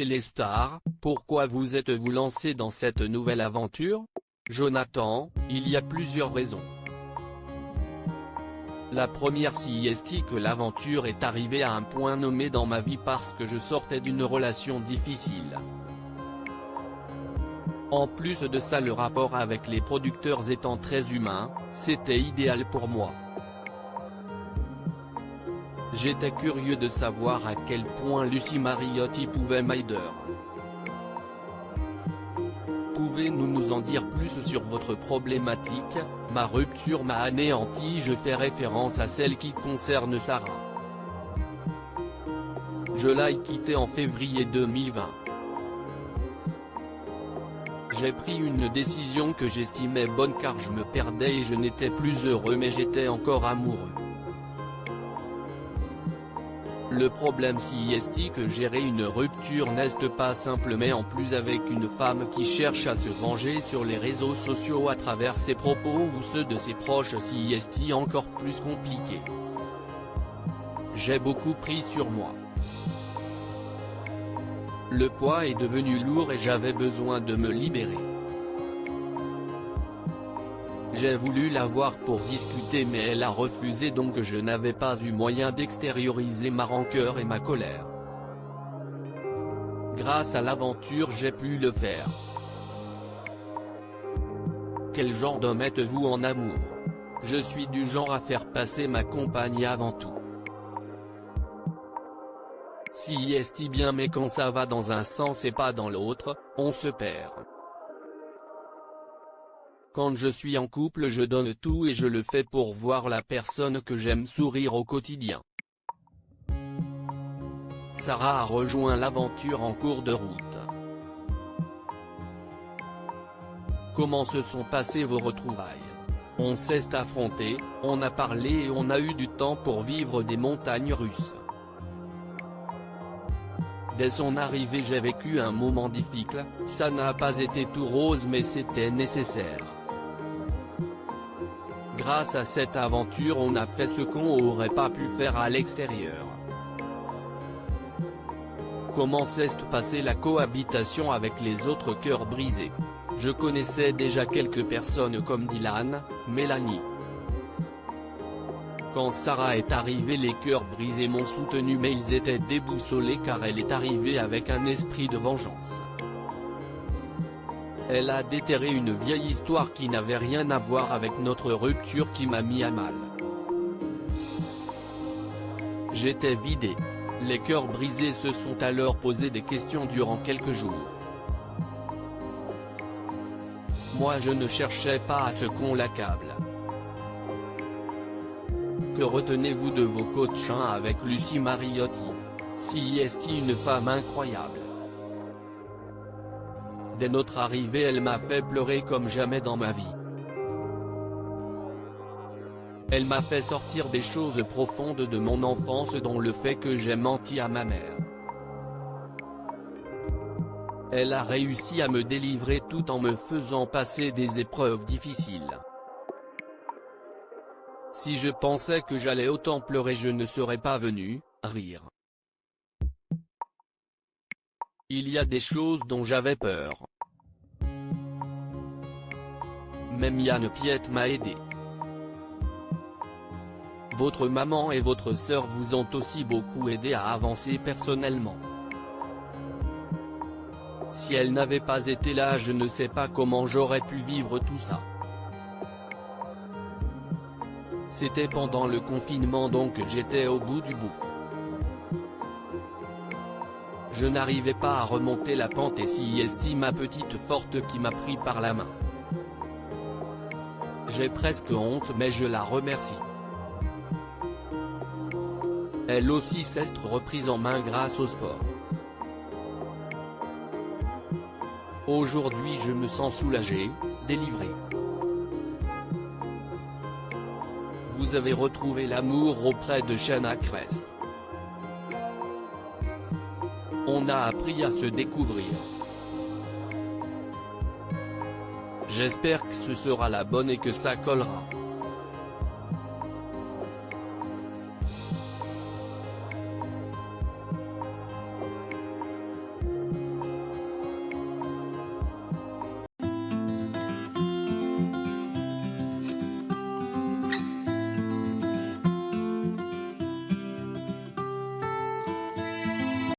Téléstar, pourquoi vous êtes-vous lancé dans cette nouvelle aventure? Jonathan, il y a plusieurs raisons. La première est que l'aventure est arrivée à un point nommé dans ma vie parce que je sortais d'une relation difficile. En plus de ça, le rapport avec les producteurs étant très humain, c'était idéal pour moi. J'étais curieux de savoir à quel point Lucie Mariotti pouvait m'aider. Pouvez-vous nous en dire plus sur votre problématique? Ma rupture m'a anéanti. Je fais référence à celle qui concerne Sarah. Je l'ai quittée en février 2020. J'ai pris une décision que j'estimais bonne car je me perdais et je n'étais plus heureux mais j'étais encore amoureux. Le problème c'est que gérer une rupture n'est pas simple, mais en plus avec une femme qui cherche à se venger sur les réseaux sociaux à travers ses propos ou ceux de ses proches, c'est encore plus compliqué. J'ai beaucoup pris sur moi. Le poids est devenu lourd et j'avais besoin de me libérer. J'ai voulu la voir pour discuter mais elle a refusé, donc je n'avais pas eu moyen d'extérioriser ma rancœur et ma colère. Grâce à l'aventure j'ai pu le faire. Quel genre d'homme êtes-vous en amour? Je suis du genre à faire passer ma compagne avant tout. Si est bien, mais quand ça va dans un sens et pas dans l'autre, on se perd. Quand je suis en couple je donne tout et je le fais pour voir la personne que j'aime sourire au quotidien. Sarah a rejoint l'aventure en cours de route. Comment se sont passées vos retrouvailles? On s'est affrontés, on a parlé et on a eu du temps pour vivre des montagnes russes. Dès son arrivée j'ai vécu un moment difficile, ça n'a pas été tout rose mais c'était nécessaire. Grâce à cette aventure on a fait ce qu'on aurait pas pu faire à l'extérieur. Comment s'est passée la cohabitation avec les autres cœurs brisés? Je connaissais déjà quelques personnes comme Dylan, Mélanie. Quand Sarah est arrivée les cœurs brisés m'ont soutenu mais ils étaient déboussolés car elle est arrivée avec un esprit de vengeance. Elle a déterré une vieille histoire qui n'avait rien à voir avec notre rupture qui m'a mis à mal. J'étais vidé. Les cœurs brisés se sont alors posé des questions durant quelques jours. Moi je ne cherchais pas à ce qu'on l'accable. Que retenez-vous de vos coachs avec Lucie Mariotti? Si est une femme incroyable. Dès notre arrivée elle m'a fait pleurer comme jamais dans ma vie. Elle m'a fait sortir des choses profondes de mon enfance dont le fait que j'ai menti à ma mère. Elle a réussi à me délivrer tout en me faisant passer des épreuves difficiles. Si je pensais que j'allais autant pleurer je ne serais pas venu rire. Il y a des choses dont j'avais peur. Même Yann Piette m'a aidé. Votre maman et votre sœur vous ont aussi beaucoup aidé à avancer personnellement. Si elles n'avaient pas été là je ne sais pas comment j'aurais pu vivre tout ça. C'était pendant le confinement donc j'étais au bout du bout. Je n'arrivais pas à remonter la pente et c'est ma petite forte qui m'a pris par la main. J'ai presque honte mais je la remercie. Elle aussi s'est reprise en main grâce au sport. Aujourd'hui je me sens soulagé, délivré. Vous avez retrouvé l'amour auprès de Shana Kress. On a appris à se découvrir. J'espère que ce sera la bonne et que ça collera.